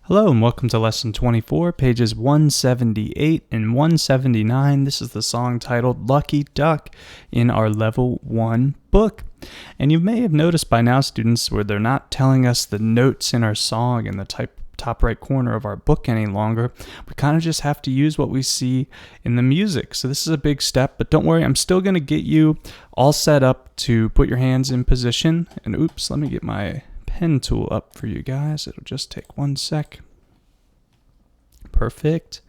Hello and welcome to Lesson 24, pages 178 and 179. This is the song titled Lucky Duck in our Level 1 book. And you may have noticed by now, students, where they're not telling us the notes in our song in the top right corner of our book any longer. We kind of just have to use what we see in the music. So this is a big step, but don't worry, I'm still going to get you all set up to put your hands in position. And oops, let me get my pen tool up for you guys. It'll just take 1 sec. Perfect.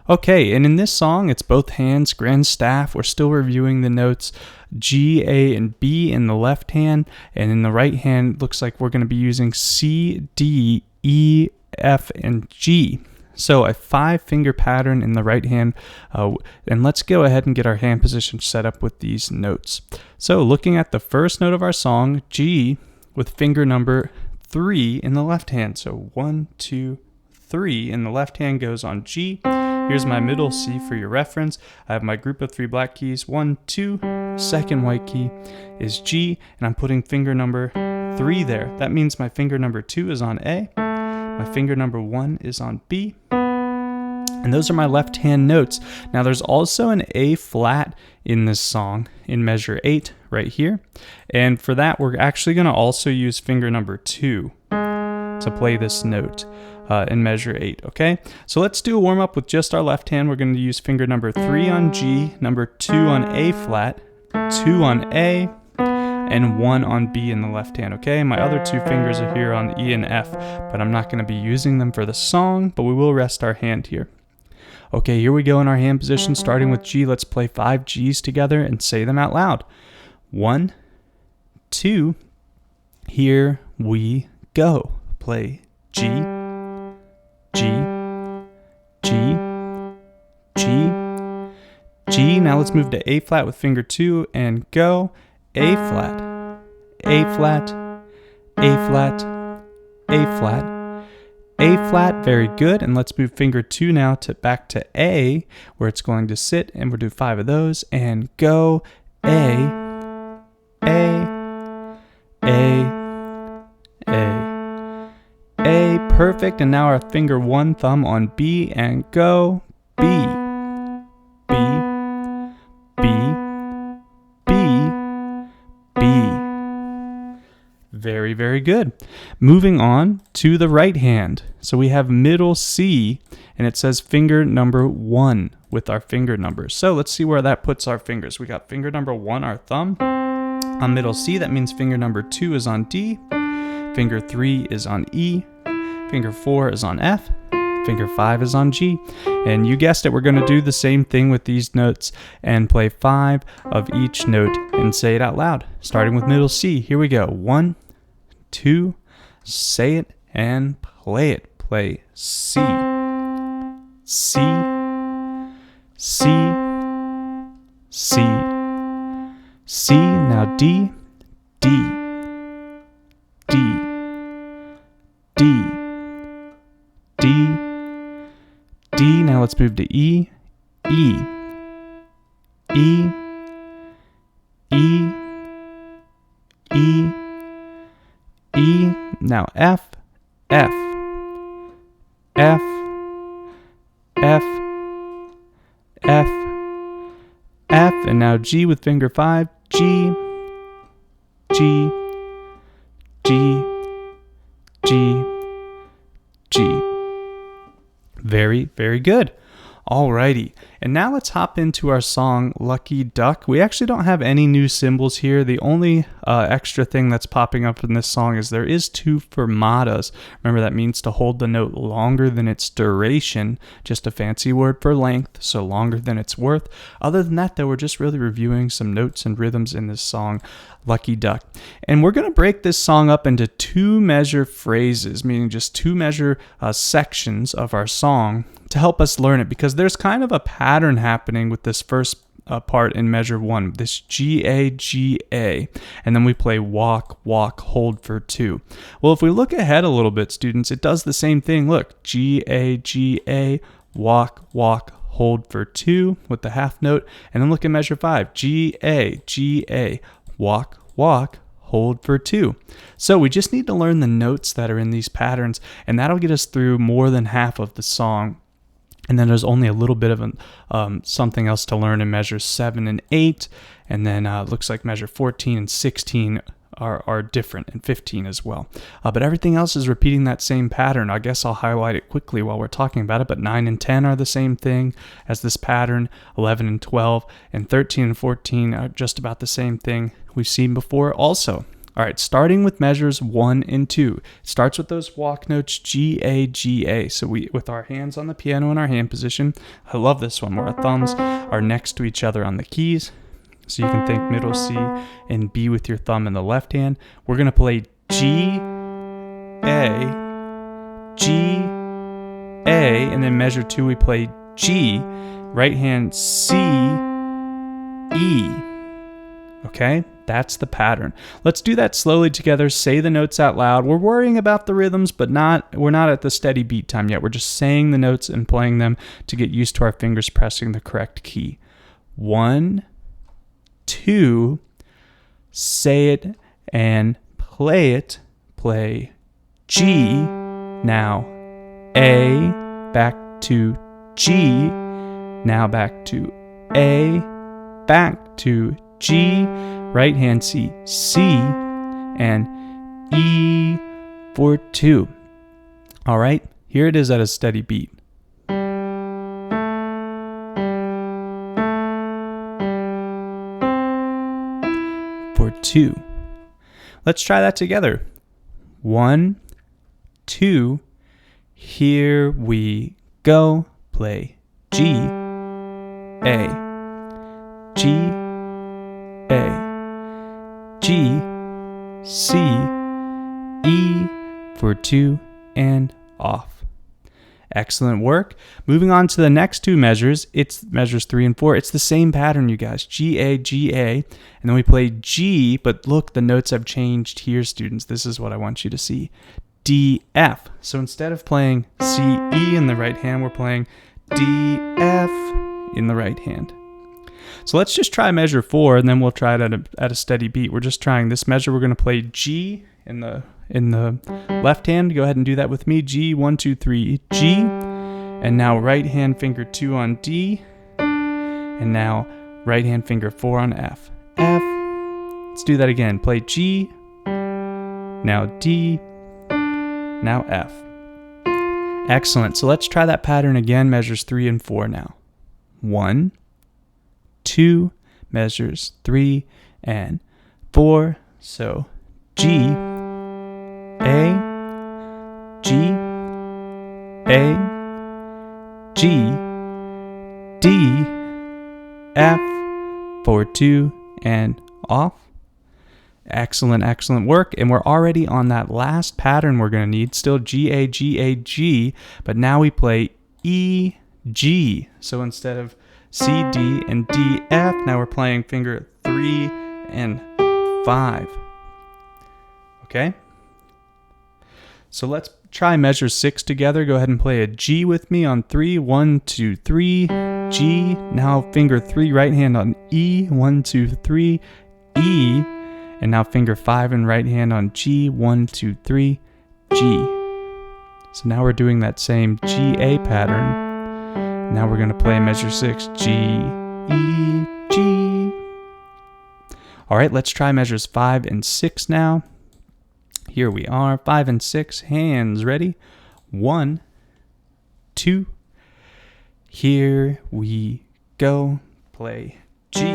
Okay, and in this song, it's both hands, grand staff. We're still reviewing the notes G, A, and B in the left hand, and in the right hand, looks like we're going to be using C, D, E, F, and G. So a 5-finger pattern in the right hand, and let's go ahead and get our hand position set up with these notes. So looking at the first note of our song, G, with finger number 3 in the left hand. So 1, 2, 3 in the left hand goes on G. Here's my middle C for your reference. I have my group of 3 black keys, 1, 2, second white key is G, and I'm putting finger number 3 there. That means my finger number 2 is on A, my finger number 1 is on B, and those are my left hand notes. Now there's also an A flat in this song in measure 8 right here, and for that we're actually going to also use finger number 2 to play this note in measure 8, okay? So let's do a warm up with just our left hand. We're going to use finger number 3 on G, number 2 on A flat, 2 on A, and 1 on B in the left hand, okay? My other 2 fingers are here on E and F, but I'm not going to be using them for the song, but we will rest our hand here. Okay, here we go in our hand position, starting with G. Let's play 5 G's together and say them out loud. 1, 2, here we go. Play G, G, G, G, G. Now let's move to A flat with finger 2 and go. A flat, A flat, A flat, A flat, A flat. Very good. And let's move finger 2 now back to A, where it's going to sit, and we'll do 5 of those and go. A, A, A, A. A, perfect, and now our finger 1 thumb on B and go. B, B, B, B, B. Very, very good. Moving on to the right hand. So we have middle C, and it says finger number 1 with our finger numbers. So let's see where that puts our fingers. We got finger number 1, our thumb, on middle C. That means finger number 2 is on D. Finger 3 is on E, finger 4 is on F, finger 5 is on G, and you guessed it, we're going to do the same thing with these notes and play 5 of each note and say it out loud, starting with middle C. Here we go. 1, 2, say it and play it. Play C, C, C, C, C. Now D, D, D, D, D, D. Now let's move to E, E, E, E, E, E. Now F, F, F, F, F, F, and now G with finger 5, G, G, G, G, G. Very, very good. Alrighty, and now let's hop into our song Lucky Duck. We actually don't have any new symbols here. The only extra thing that's popping up in this song is there is 2 fermatas. Remember, that means to hold the note longer than its duration, just a fancy word for length, so longer than it's worth. Other than that, though, we're just really reviewing some notes and rhythms in this song Lucky Duck. And we're going to break this song up into 2 measure phrases, meaning just 2 measure sections of our song to help us learn it, because there's kind of a pattern happening with this first part in measure 1, this G, A, G, A, and then we play walk, walk, hold for 2. Well, if we look ahead a little bit, students, it does the same thing. Look, G, A, walk, walk, hold for 2 with the half note, and then look at measure 5, G, A, walk, walk, hold for 2. So we just need to learn the notes that are in these patterns, and that'll get us through more than half of the song. And then there's only a little bit of something else to learn in measures 7 and 8, and then looks like measure 14 and 16 are different, and 15 as well. But everything else is repeating that same pattern. I guess I'll highlight it quickly while we're talking about it, but 9 and 10 are the same thing as this pattern. 11 and 12 and 13 and 14 are just about the same thing we've seen before also. All right, starting with measures 1 and 2. It starts with those walk notes, G, A, G, A. So we, with our hands on the piano in our hand position, I love this one, where our thumbs are next to each other on the keys. So you can think middle C and B with your thumb in the left hand. We're going to play G, A, G, A, and then measure 2 we play G, right hand C, E. Okay, that's the pattern. Let's do that slowly together. Say the notes out loud. We're worrying about the rhythms, but we're not at the steady beat time yet. We're just saying the notes and playing them to get used to our fingers pressing the correct key. 1, 2, say it and play it. Play G, now A, back to G, now back to A, back to G, right hand C, C, and E for 2. All right, here it is at a steady beat. For 2. Let's try that together. 1, 2, here we go. Play G, A, G, A, G, C, E for 2, and off. Excellent work. Moving on to the next 2 measures, it's measures 3 and 4. It's the same pattern, you guys. G, A, and then we play G, but look, the notes have changed here, students. This is what I want you to see. D, F. So instead of playing C, E in the right hand, we're playing D, F in the right hand. So let's just try measure 4, and then we'll try it at a steady beat. We're just trying this measure. We're going to play G in the left hand. Go ahead and do that with me. G, 1, 2, 3, G. And now right hand finger 2 on D. And now right hand finger 4 on F. F. Let's do that again. Play G. Now D. Now F. Excellent. So let's try that pattern again. Measures 3 and 4 now. 1, 2, measures 3 and 4. So G, A, G, A, G, D, F for 2 and off. Excellent, excellent work. And we're already on that last pattern we're going to need. Still G, A, G, but now we play E, G. So instead of C, D, and D, F, now we're playing finger 3 and 5. Okay? So let's try measure 6 together. Go ahead and play a G with me on 3. 1, 2, 3, G. Now finger 3, right hand on E. 1, 2, 3, E. And now finger 5 and right hand on G. 1, 2, 3, G. So now we're doing that same G-A pattern. Now we're going to play measure 6, G, E, G. All right, let's try measures 5 and 6 now. Here we are, 5 and 6, hands ready. 1, 2, here we go. Play G,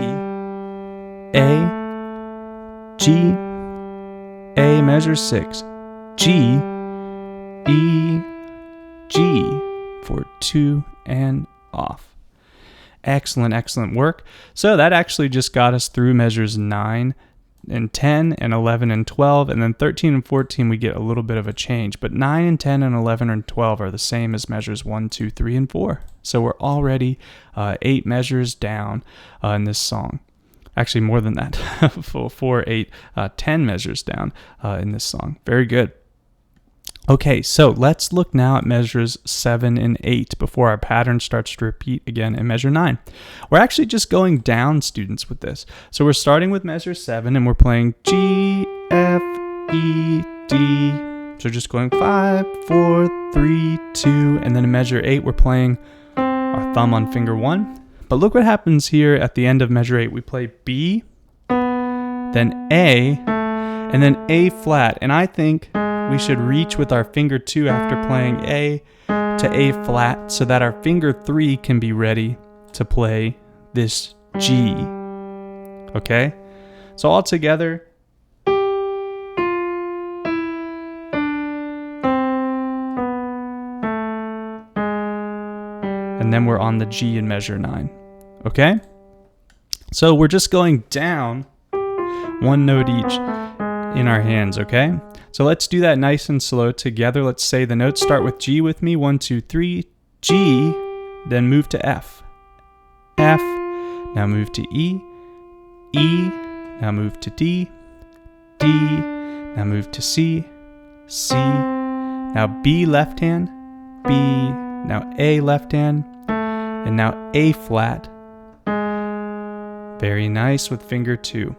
A, G, A, measure 6, G, E, G for 2 and off. Excellent, excellent work. So that actually just got us through measures 9 and 10 and 11 and 12, and then 13 and 14 we get a little bit of a change, but 9 and 10 and 11 and 12 are the same as measures 1, 2, 3, and 4. So we're already 8 measures down in this song. Actually more than that, 4, 8, 10 measures down in this song. Very good. Okay, so let's look now at measures 7 and 8 before our pattern starts to repeat again in measure 9. We're actually just going down, students, with this. So we're starting with measure 7 and we're playing G, F, E, D. So just going 5, 4, 3, 2, and then in measure 8 we're playing our thumb on finger 1. But look what happens here at the end of measure 8. We play B, then A, and then A flat. And I think we should reach with our finger 2 after playing A to A flat so that our finger 3 can be ready to play this G. Okay? So all together. And then we're on the G in measure 9. Okay? So we're just going down one note each in our hands, okay? So let's do that nice and slow together. Let's say the notes start with G with me. 1, 2, 3, G, then move to F. F, now move to E. E, now move to D. D, now move to C. C, now B left hand. B, now A left hand. And now A flat. Very nice with finger 2.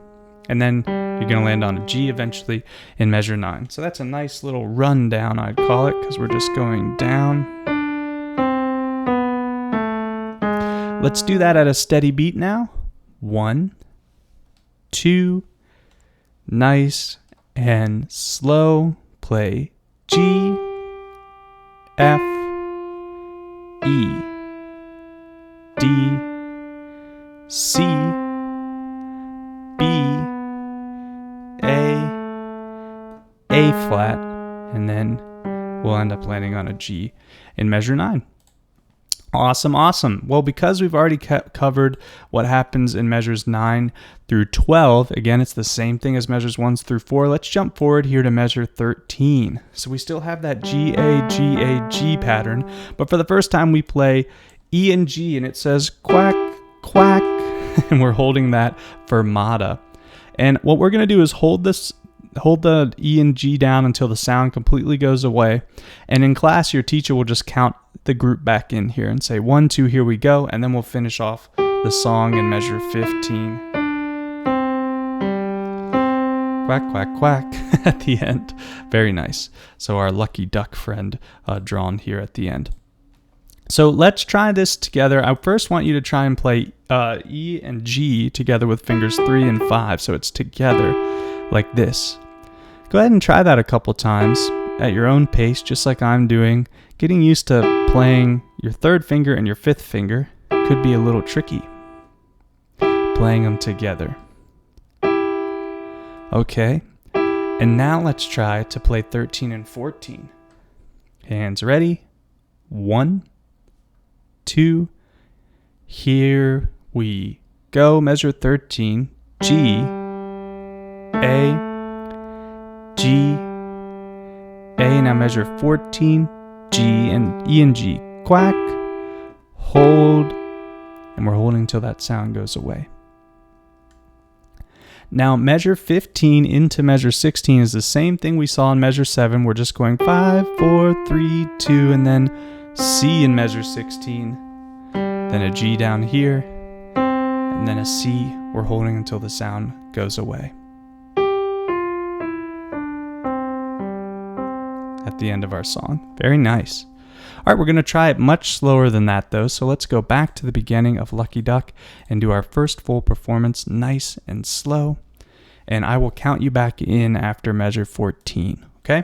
And then you're going to land on a G eventually in measure 9. So that's a nice little rundown, I'd call it, because we're just going down. Let's do that at a steady beat now. 1, 2, nice and slow. Play G, F, E, D, C, B, A flat, and then we'll end up landing on a G in measure 9. Awesome, awesome. Well, because we've already covered what happens in measures 9 through 12, again, it's the same thing as measures 1 through 4. Let's jump forward here to measure 13. So we still have that G, A, G, A, G pattern, but for the first time we play E and G, and it says quack, quack, and we're holding that fermata. And what we're going to do is hold the E and G down until the sound completely goes away. And in class, your teacher will just count the group back in here and say 1, 2, here we go. And then we'll finish off the song in measure 15. Quack, quack, quack at the end. Very nice. So our lucky duck friend drawn here at the end. So let's try this together. I first want you to try and play E and G together with fingers 3 and 5. So it's together like this. Go ahead and try that a couple times at your own pace, just like I'm doing. Getting used to playing your 3rd finger and your 5th finger could be a little tricky. Playing them together. Okay, and now let's try to play 13 and 14. Hands ready. 1, 2, here we go. Measure 13, G, A, G, A. Now measure 14, G and E and G. Quack, hold, and we're holding until that sound goes away. Now measure 15 into measure 16 is the same thing we saw in measure 7. We're just going 5, 4, 3, 2, and then C in measure 16. Then a G down here, and then a C. We're holding until the sound goes away. At the end of our song. Very nice. All right, we're going to try it much slower than that though, so let's go back to the beginning of Lucky Duck and do our first full performance nice and slow, and I will count you back in after measure 14, okay?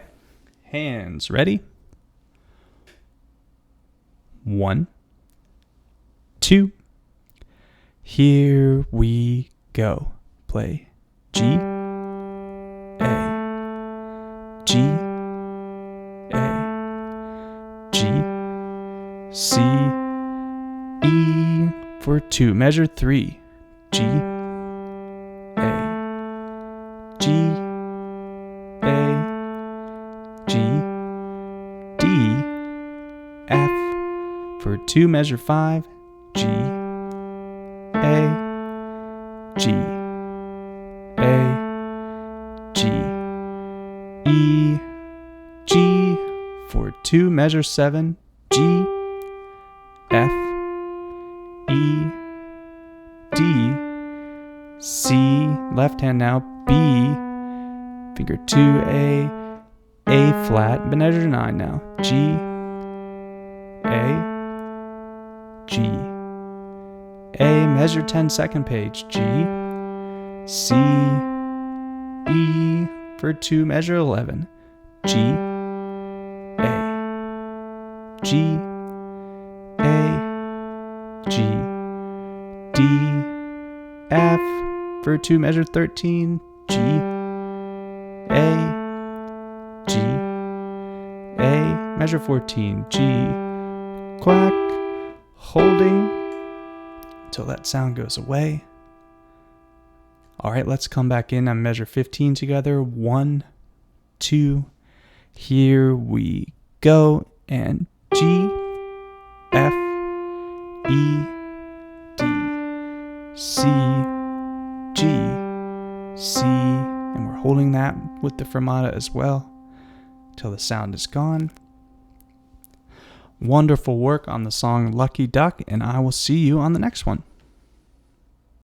Hands ready? 1, 2, here we go. Play G, A, G, G, C, E for 2. Measure 3. G, A, G, A, G, D, F for 2. Measure 5. G, A, G, A, G, E, G, measure 7, G, F, E, D, C, left hand now, B, finger 2, A flat, measure 9 now, G, A, G, A, measure 10, second page, G, C, E, for 2, measure 11, G, A, G, A, G, D, F, for 2, measure 13, G, A, G, A, measure 14, G, quack, holding until that sound goes away. All right, let's come back in on measure 15 together. 1, 2, here we go, and G, F, E, D, C, G, C, and we're holding that with the fermata as well till the sound is gone. Wonderful work on the song Lucky Duck, and I will see you on the next one.